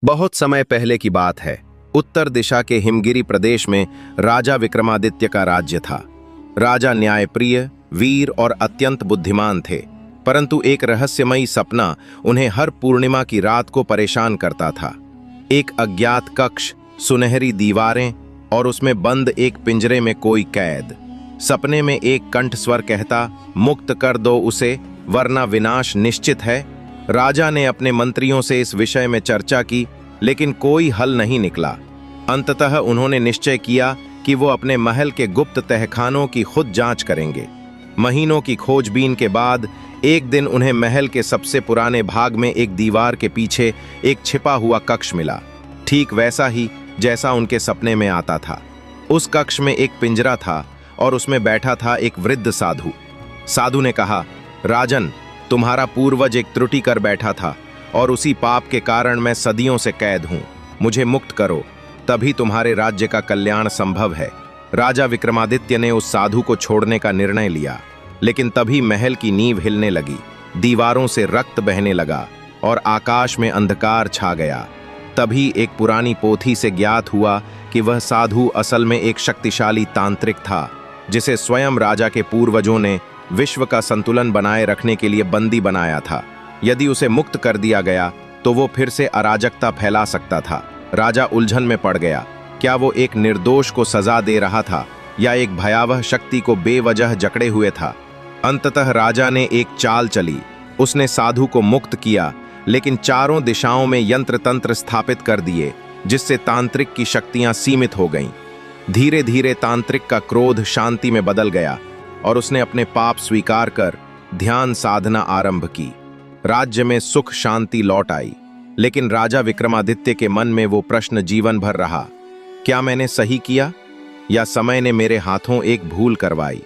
बहुत समय पहले की बात है। उत्तर दिशा के हिमगिरी प्रदेश में राजा विक्रमादित्य का राज्य था। राजा न्यायप्रिय, वीर और अत्यंत बुद्धिमान थे, परंतु एक रहस्यमयी सपना उन्हें हर पूर्णिमा की रात को परेशान करता था। एक अज्ञात कक्ष, सुनहरी दीवारें और उसमें बंद एक पिंजरे में कोई कैद। सपने में एक कंठ स्वर कहता, मुक्त कर दो उसे, वरना विनाश निश्चित है। राजा ने अपने मंत्रियों से इस विषय में चर्चा की, लेकिन कोई हल नहीं निकला। अंततः उन्होंने निश्चय किया कि वो अपने महल के गुप्त तहखानों की खुद जांच करेंगे। महीनों की खोजबीन के बाद एक दिन उन्हें महल के सबसे पुराने भाग में एक दीवार के पीछे एक छिपा हुआ कक्ष मिला, ठीक वैसा ही जैसा उनके सपने में आता था। उस कक्ष में एक पिंजरा था और उसमें बैठा था एक वृद्ध साधु। साधु ने कहा, राजन, तुम्हारा पूर्वज एक त्रुटि कर बैठा था और उसी पाप के कारण मैं सदियों से कैद हूं। मुझे मुक्त करो, तभी तुम्हारे राज्य का कल्याण संभव है। राजा विक्रमादित्य ने उस साधु को छोड़ने का निर्णय लिया, लेकिन तभी महल की नींव हिलने लगी, दीवारों से रक्त बहने लगा और आकाश में अंधकार छा गया। तभी एक पुरानी पोथी से ज्ञात हुआ कि वह साधु असल में एक शक्तिशाली तांत्रिक था, जिसे स्वयं राजा के पूर्वजों ने विश्व का संतुलन बनाए रखने के लिए बंदी बनाया था। यदि उसे मुक्त कर दिया गया तो वो फिर से अराजकता फैला सकता था। राजा उलझन में पड़ गया। क्या वो एक निर्दोष को सजा दे रहा था या एक भयावह शक्ति को बेवजह जकड़े हुए था? अंततः राजा ने एक चाल चली। उसने साधु को मुक्त किया, लेकिन चारों दिशाओं में यंत्र तंत्र स्थापित कर दिए, जिससे तांत्रिक की शक्तियां सीमित हो गईं। धीरे धीरे तांत्रिक का क्रोध शांति में बदल गया और उसने अपने पाप स्वीकार कर ध्यान साधना आरंभ की। राज्य में सुख शांति लौट आई, लेकिन राजा विक्रमादित्य के मन में वो प्रश्न जीवन भर रहा, क्या मैंने सही किया या समय ने मेरे हाथों एक भूल करवाई?